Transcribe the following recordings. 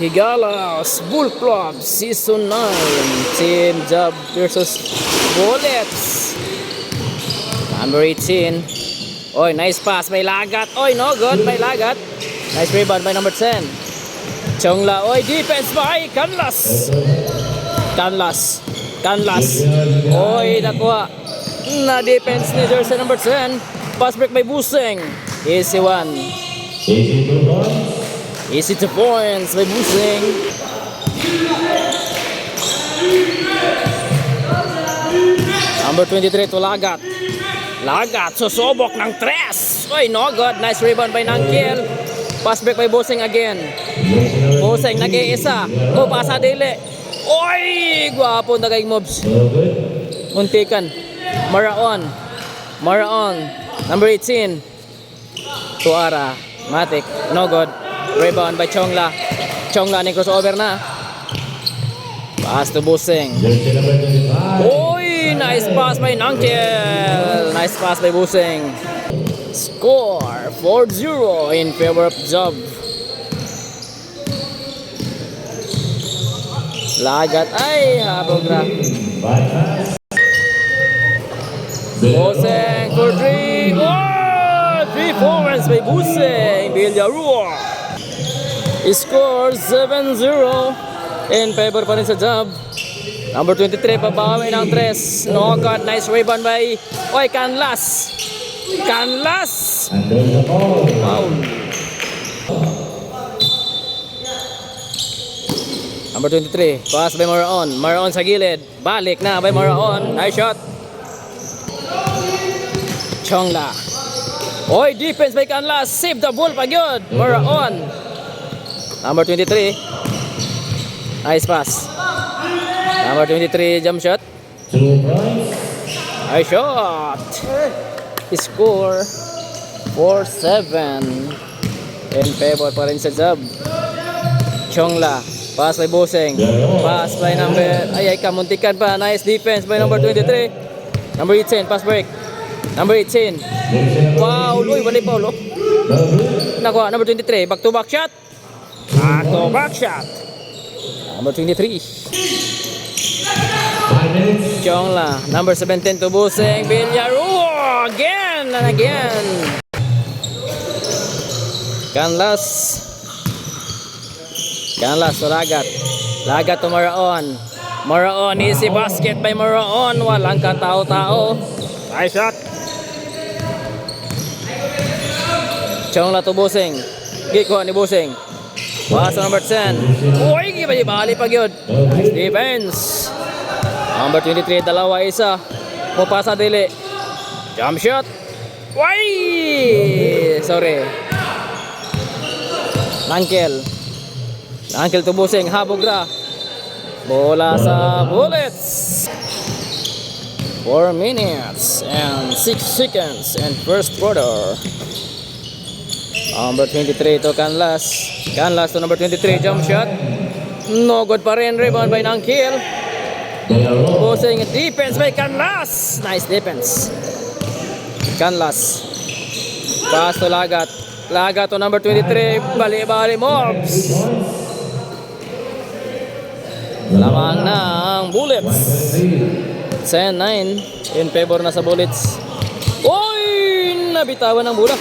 Higalas Bull Club Season 9 Team Job versus Bullets. Number 18. Oy, nice pass. May lagat. Oy, no good. May lagat. Nice rebound by number 10. Chongla. Oy, defense by Canlas. Oy, nakuha. Na defense ni jersey number 10. Pass break by Buseng. Easy one. Easy 2 points by Buseng. Number 23 to Lagat. Lagat, susubok ng 3. Oy, no good. Nice rebound by Nangkil. Pass break by Buseng again. Buseng nag-iisa. O, pasa dili. Oy, guwapo na kay moves. Muntikan. Maraon. Number 18. Tuara. Matic. No good. Rebound by Chongla. Chongla ni crossover na. Pass to Buseng. Oy, nice pass by Nangkel. Nice pass by Buseng. Score 4-0 in favor of Job. Lagat ay habog na. Buseng for 3. Oh, 3 points by Buseng. Villarreal. Score 7-0 in favor pa rin sa Job. Number 23 pabawi ng 3. No good. Nice rebound by Oy, Canlas. Wow. Number 23 pass by Maraon sa gilid. Balik na by Maraon. Nice shot. Chongla. Oy, defense by Canlas. Save the ball pa gyud. Maraon. Number 23. Nice pass. Number 23 jump shot. Nice shot. Score 4-7 in favor pa rin sa Job. Chongla. Pass by Buseng. Pass by number kamuntikan pa. Nice defense by number 23. Number 18 pass break. Number 18. Wow, uy, balik pa ulo. Nakuha number 23. Back to back shot. Number 23. Chongla. Number 17 to Buseng. Villarreal. Again and again. Canlas to Lagat. Lagat to Maraon. Easy basket by Maraon. Walang katao-tao. Nice shot. Chongla to Buseng. Gikuha ni Buseng. Pass number 10. Uy, bali pag yun. Nice defense. Number 23, dalawa isa. Pupasa dili. Jump shot. Uy! Sorry. Nangkel to Buseng. Habog na. Bola sa Bullets. 4 minutes and 6 seconds in first quarter. Number 23 to Canlas to number 23, jump shot. No good pa rin. Rebound by Nangkil. Buseng defense by Canlas. Nice defense. Canlas. Pass to Lagat to number 23. Bali moves. Lamang ng Bullets. 10-9 in favor na sa Bullets. Oy! Nabitawan ng bola.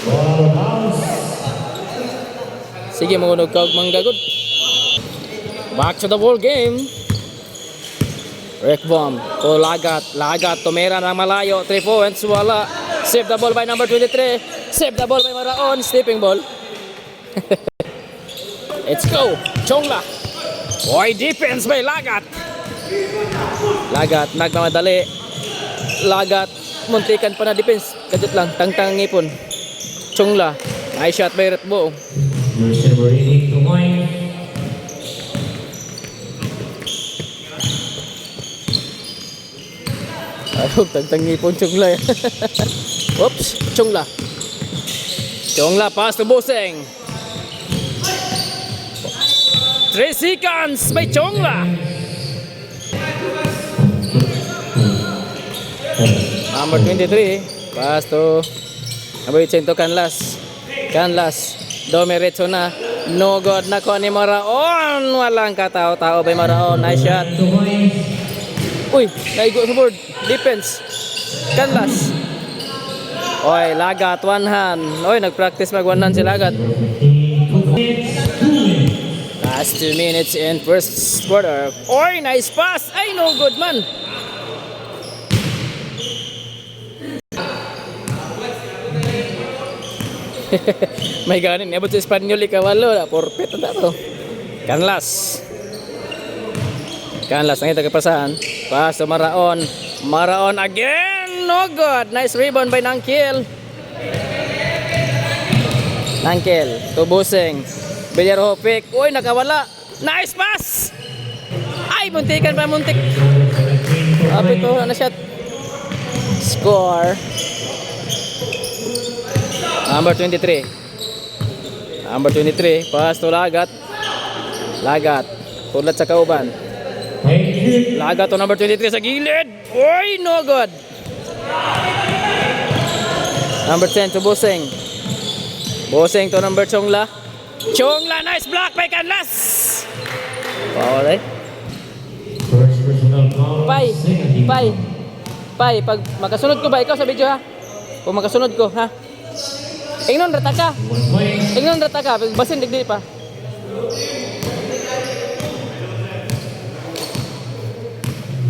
Sige, magunog ka manggagod. Back to the ball game. Rec bomb to Lagat. Tumira ng malayo. 3 points. Wala. Save the ball by number 23. Save the ball by Maraon. Sleeping ball. Let's go. Chongla. Boy, defense by Lagat. Nagmamadali. Lagat. Muntikan pa na defense. Kadit lang. Tangtang ngipon. Chongla. Nice shot by Retbo. Ayun, tangtangi po Chongla. Oops, Chongla pass to Buseng. 3 seconds by Chongla. Number 23 pass to number 18 to Canlas. Domiretso na. No good na ko ni Maraon. Walang katao-tao by Maraon. Nice shot. Uy, naigo sa board. Defense. Canlas. Oy, lagat, one hand. Oy, nag-practice mag one hand si lagat. Last 2 minutes in first quarter. Oy, nice pass. Ay, no good man. May ganin, abot sa Espanyol ikawalo na forfeit na to. Canlas. Canlas nangita kapasahan. Pass to Maraon. Maraon again. No good. Nice rebound by Nangkel. Nangkel to Busing. Villarhopik. Uy, nakawala. Nice pass. Ay, muntikan pa muntik. Apit ko na shot. Score. Number 23. Number 23. Pass to Lagat. Lagat. Tulat sa kauban. Lagat to number 23 sa gilid. Oy, no good. Number 10 to Busing. Busing to number Chongla. Chongla, nice block by Canlas. Foul eh. Pai, pag makasunod ko ba ikaw sa video ha? Kung makasunod ko ha? Ingnon rata ka. Ingnon rata ka. Basin digdi pa.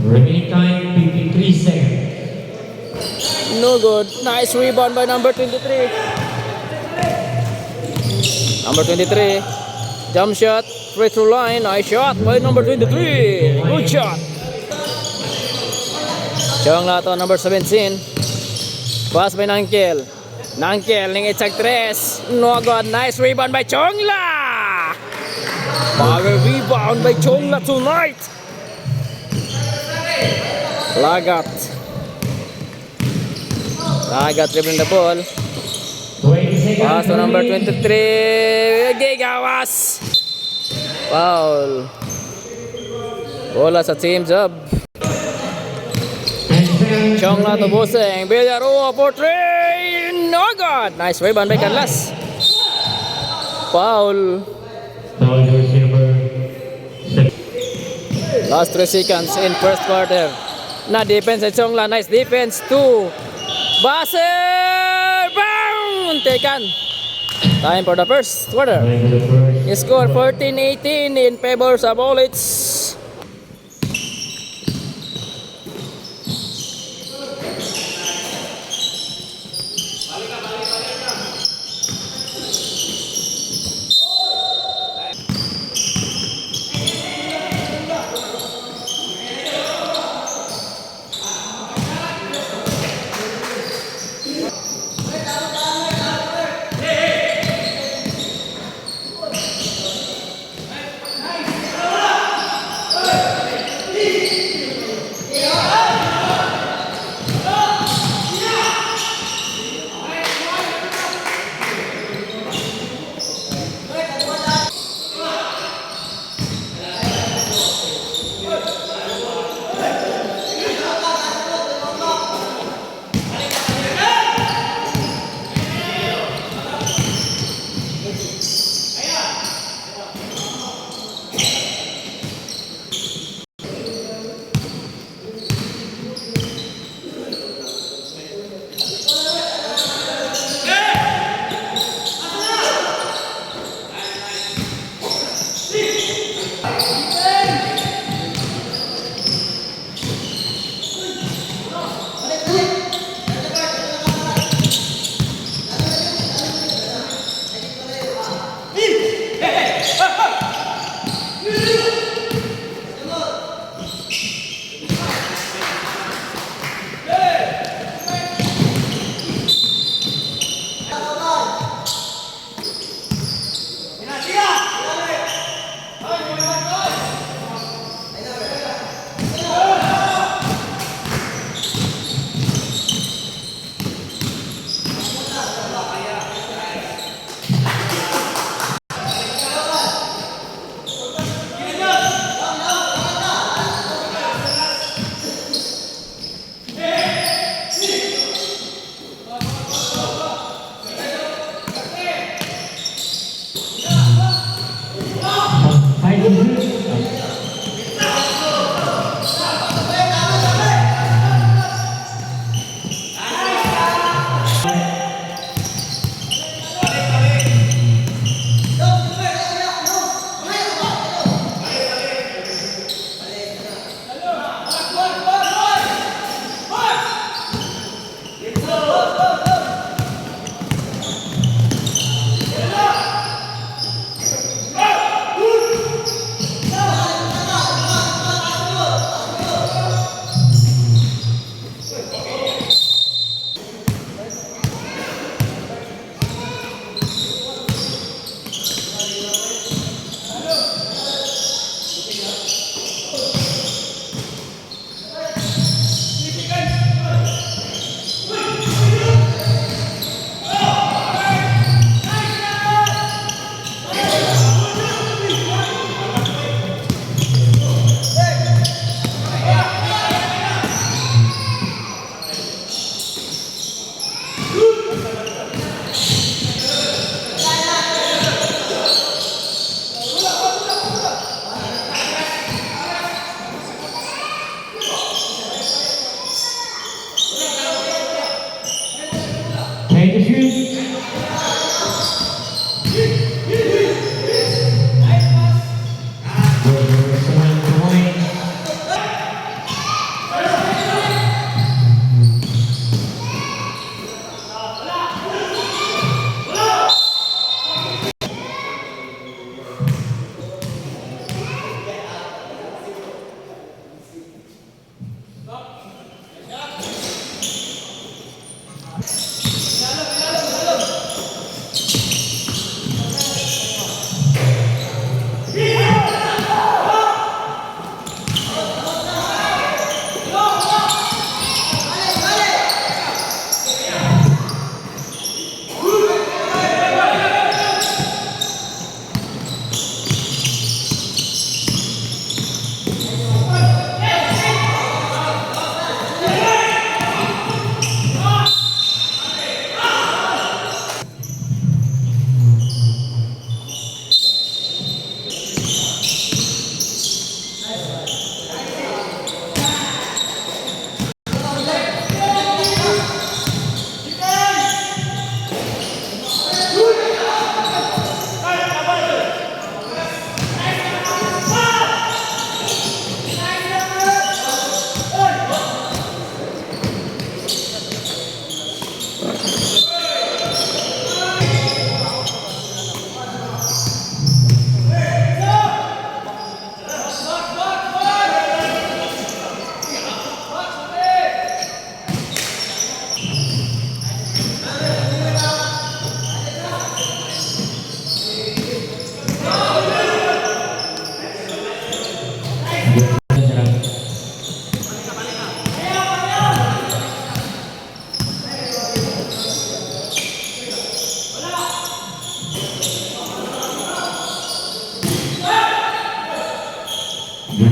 Remaining time 53 seconds. No good. Nice rebound by number 23. Number 23. Jump shot. Free throw line. Nice shot by number 23. Good shot. Chongla to number 17. Pass by Nangkel. Nangkel ning itag 3. No good. Nice rebound by Chongla. Power rebound by Chongla tonight. Lagat. Lagat dribbling the ball. Pass to number 23. Gigawas. Foul. Bola sa team job. Chongla to Busing. Villarua for 3. No good. Nice rebound by Canlas. Foul. Last 3 seconds in first quarter. Na defense sa Chongla. Nice defense. 2. Baser. Boom. Taken. Time for the first quarter. Score 14-18 in favor sa Bullets.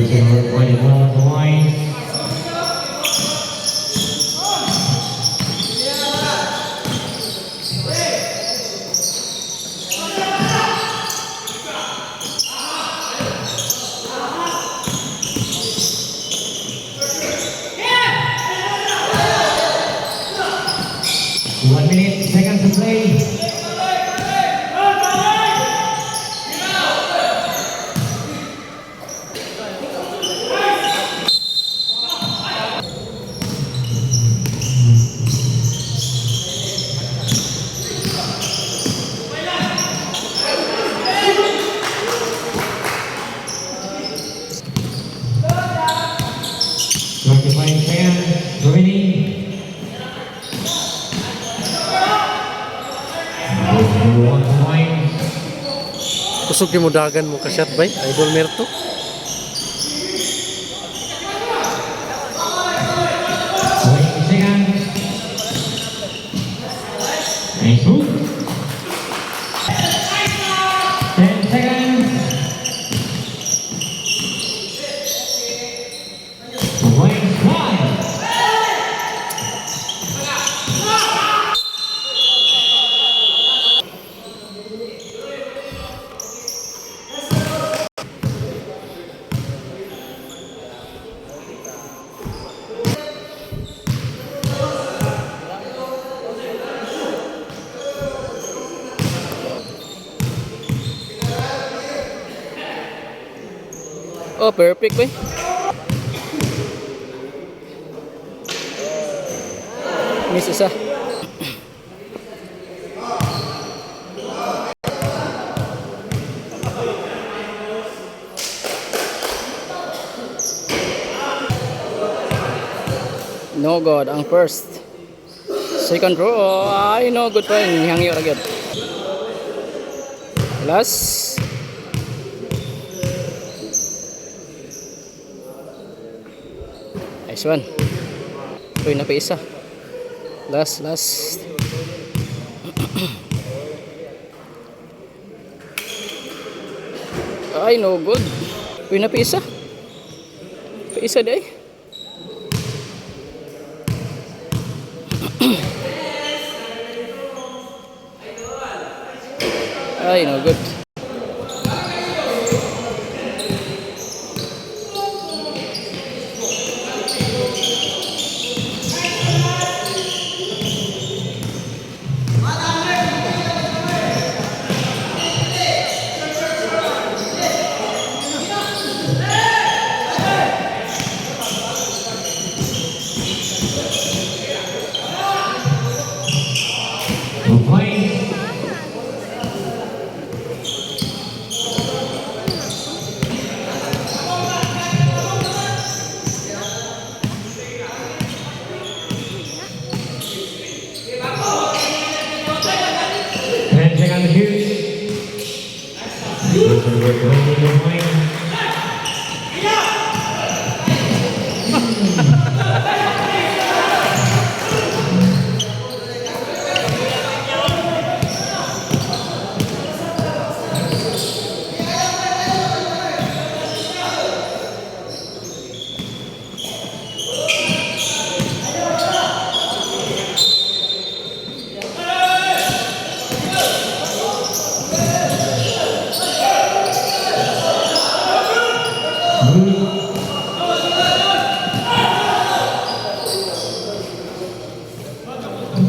Jersey number 21 on the line. One minute, seconds to play. Seconds remaining. Number 1 on the line. Kusog yung mudagan mo kasyat bay, Idol Merto. 20 seconds. Nice move. 10 seconds. Points 5. Oh, perfect ba? Miss isa. No good ang first. Second row, ay no good pa rin. Hangyo agad. Last. Nice one. Uy, napaisa. Last. Ay, no good. Uy, napaisa. Paisa day. Ay, no good.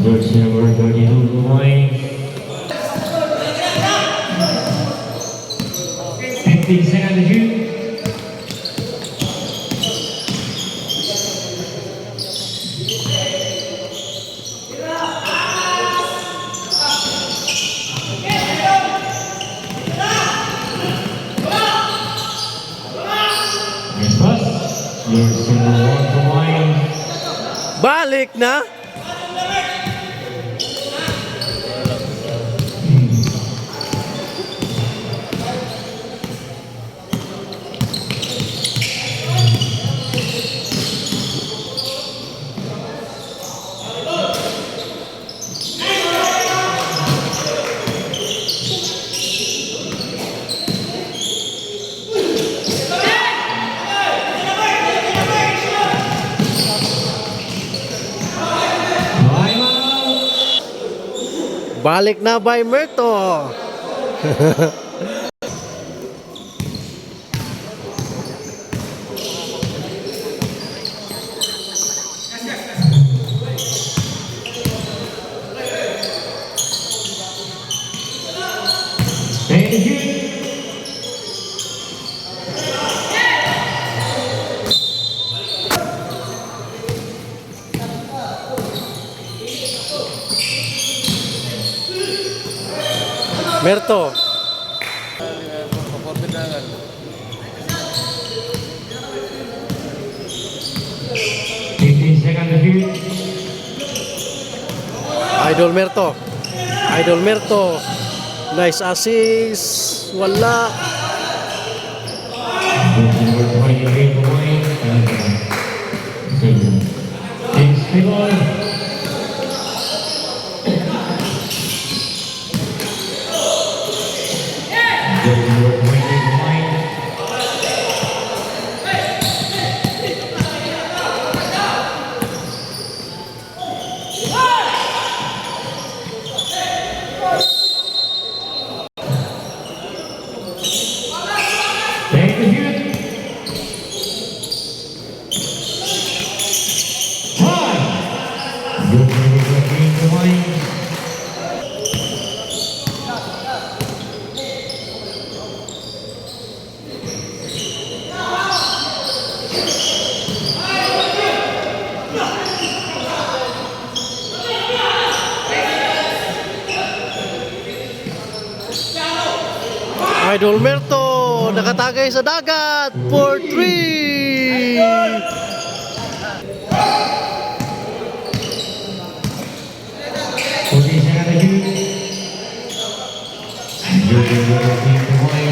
Jersey number 22 to the line. 15 seconds to shoot. Nice pass. Jersey number 1 to the line. Balik na. Balik na by Merto. Thank you. Merto. 15 seconds to shoot. Idol Merto. Idol Merto. Nice assist. Wala. Number 28 away. James Pillon. Number 28 away. Take the shoot. Time. Good number 15 away. Idol Merto. Nakatagay sa dagat. For 3. 14 seconds to shoot. Good number 15 away.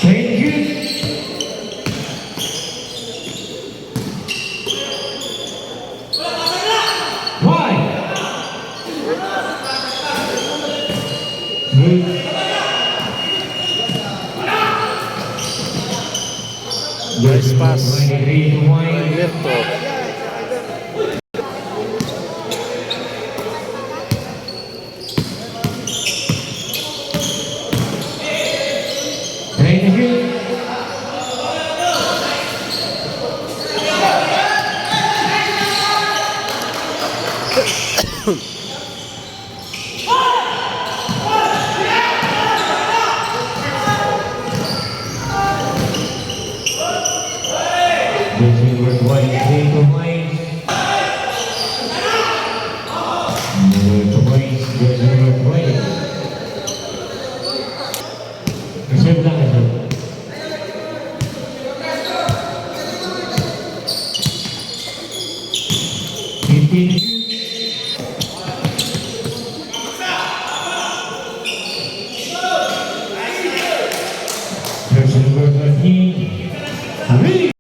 Take the shoot. Wide. Good. Nice pass. 23 away. Merto. Take the shoot. This is number 28 away. Number 20, this is number 20. Reserve lang, reserve. Fifteen shoot. There's number 13. Three.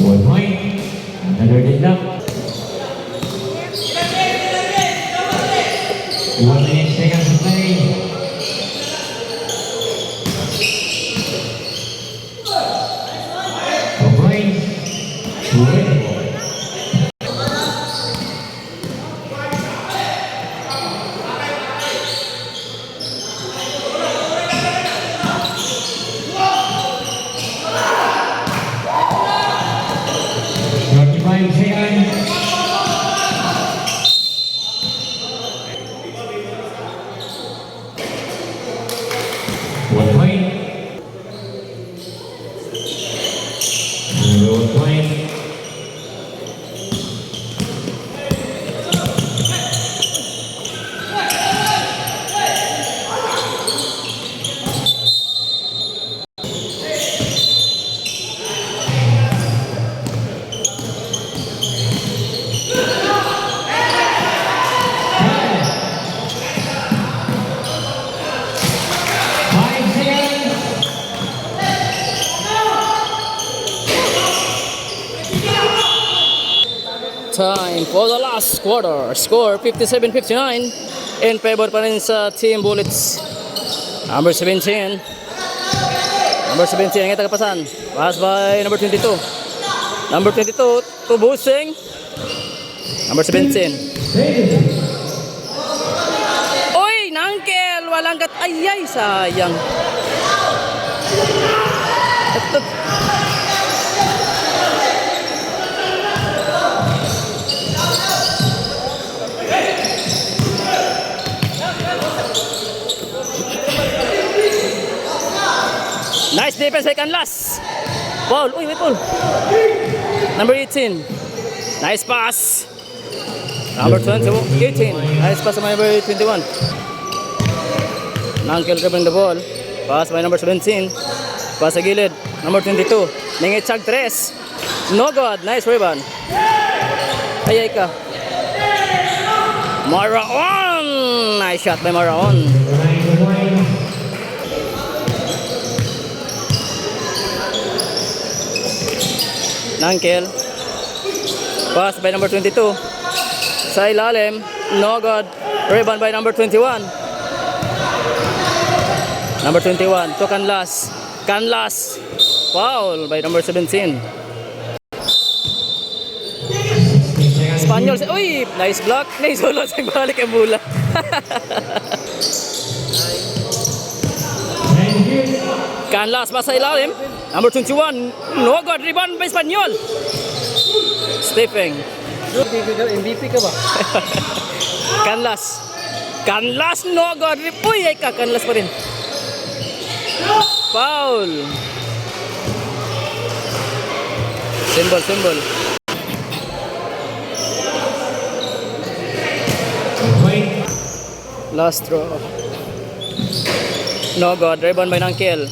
One point. Another did not. 1 minute seconds to play. For points. Ready. Seconds. Time for the last quarter. Score 57-59 in favor pa rin sa Team Bullets. Number 17. Number 17 ang tagapasan. Pass by number 22. Number 22 to Busing. Number 17. Oy, nangkel. Walang kat. Ay, sayang. Ito. Nice defense by Canlas. Paul, uy, wait, Paul. Number 18. Nice pass. Number 18. Nice pass by number 21. Nangkel dribbling the ball. Pass by number 17. Pass sa gilid. Number 22. Ningitsag 3. No good. Nice rebound. Ayay ka. Maraon. Nice shot by Maraon. Nangkel. Pass by number 22. Sa ilalim. No good. Rebound by number 21. Number 21. To Canlas. Canlas. Foul by number 17. Espanyol. Uy! Nice block. Nice ulot. Balik ang bola. Canlas pa sa ilalim. Number 21. No good. Rebound by Espanyol. Stephen. MVP ka ba? Canlas. Canlas. No good. Uy! Ay ka. Canlas pa rin. Foul. Symbol. Last throw. No good. Rebound by Nangkel.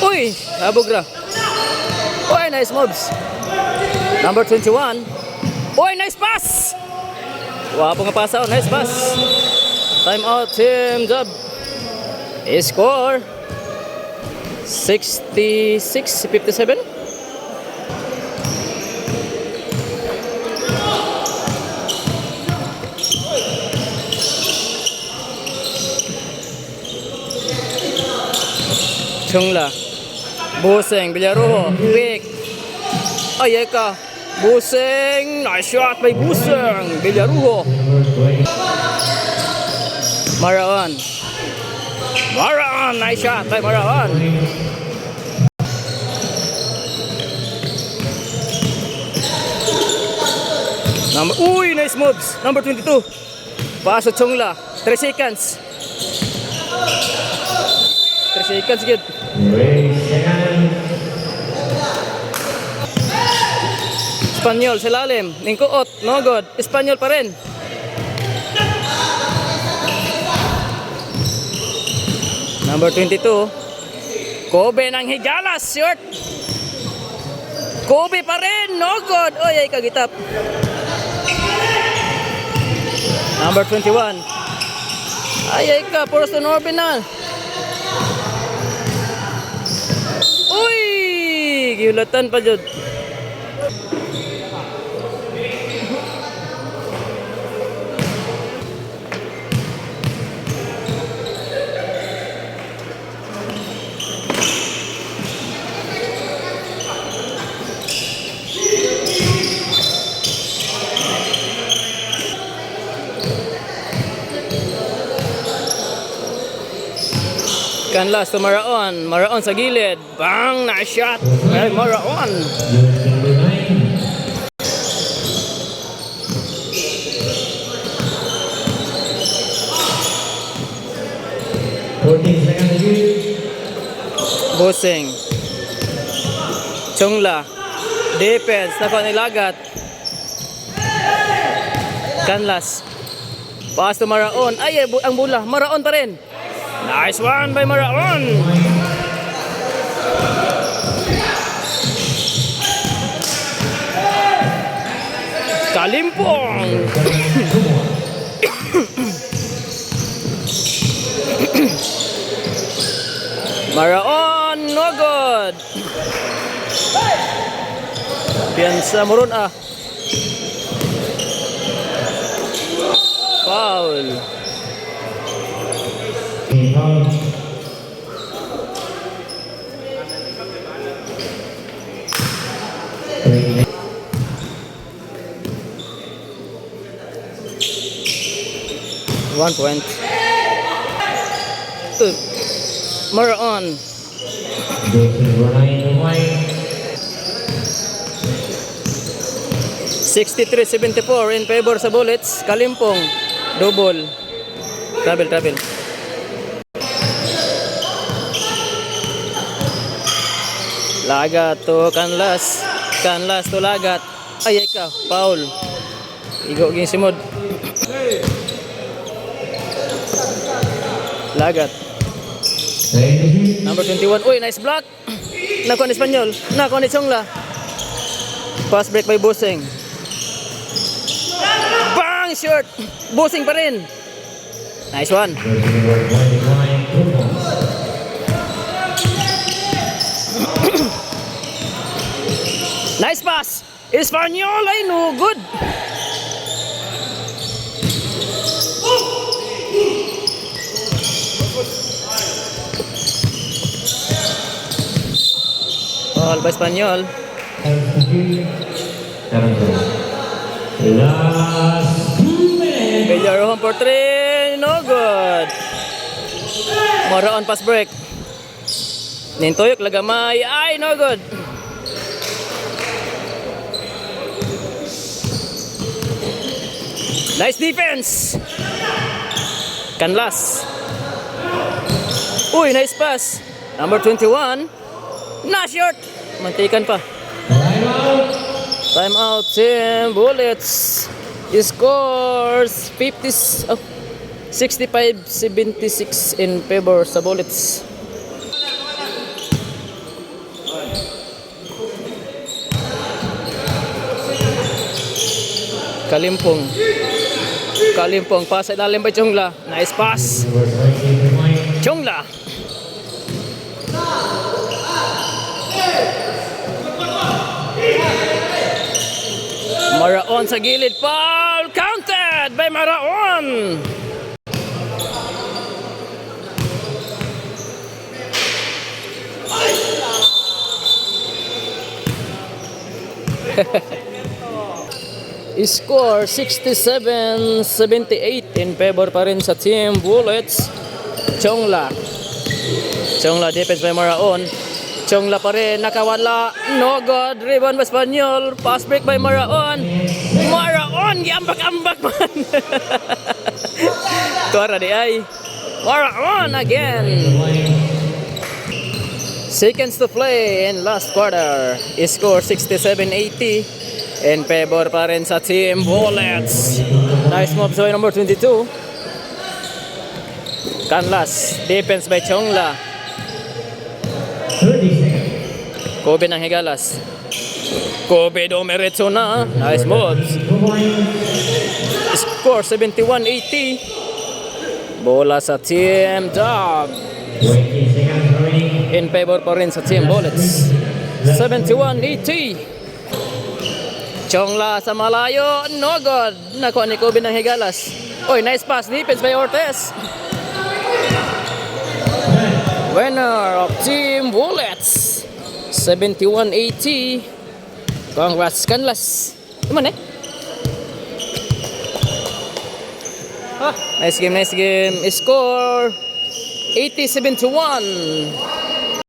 Uy! Abugra. Uy! Nice moves. Number 21. Uy! Nice pass! Wapo nga pass out. Nice pass. Time out. Team Job. Score 66-57. Chungla. Busing. Villarujo. Quick. Ay ka. Busing. Nice shot by Busing. Villarujo. Maraon. Nice shot by Maraon. Uy, nice moves. Number 22. Pass sa Chungla. 3 seconds. 3 seconds good. Espanyol sa lalim. Lingkuot. No good. Espanyol pa rin. Number 22. Kobe ng Higalas. Short. Kobe pa rin. No good. Oy, ay kagitap. Number 21. Ay ka. Puros to Norbin na. Uy! Gihulatan pa dyan. Canlas to Maraon. Maraon sa gilid. Bang! Nice shot. Ay, Maraon. Busing. Chungla. Defense. Nako nilagat. Canlas. Pass to Maraon. Ay, ang bola. Maraon pa rin. Nice one by Maraon. Kalimpong. Maraon. good. Piansa Moron Foul. Foul. 1 point. Moron. Joseph Ryan the line. 63-74 in favor sa Bullets. Kalimpong. Double. Travel. Lagat to Canlas. Canlas to Lagat. Ay ka. Foul. Igo ging simod. Lagat. Number 21. Uy, nice block. Nakuha ni Espanyol. Nakuha ni Chongla. Pass break by Busing. Bang! Short. Busing pa rin. Nice one. Nice pass. Espanyol ay no good. Foul by Espanyol. Villarreal for 3, no good. Moron pass break. Nintoyok lagamay, ay no good. Nice defense. Canlas. Uy, nice pass. Number 21. Na short. Mantikan pa. Time out. Team Bullets scores 65-76 in favor sa Bullets. Kalimpong pass sa ilalim by Chongla. Nice pass. Chongla. Maraon sa gilid. Foul counted by Maraon. Score 67-78 in favor pa rin sa Team Bullets. Chongla defense by Maraon. Chongla pa rin, nakawala. No good. Rebound by Espanyol. Pass break by Maraon. Maraon, giambak-ambak man. Tuara di ay. Maraon again. Seconds to play in last quarter. Score 67-80 in favor pa rin sa Team Bullets. Nice move by number 22. Canlas, defense by Chongla. 30 seconds. Kobe ng Higalas. Kobe dumiretso na. Nice moves. Score 71-80. Bola sa Team Dog. 20 seconds remaining. In favor pa rin sa Team Bullets. 71-80. Chongla sa malayo. No good. Nakuha ni Kobe ng Higalas. Oy, nice pass. Defense by Ortez. Winner of Team Bullets. 71-80. Congrats, Canlas. Gimana? Nice game. Score 87-1.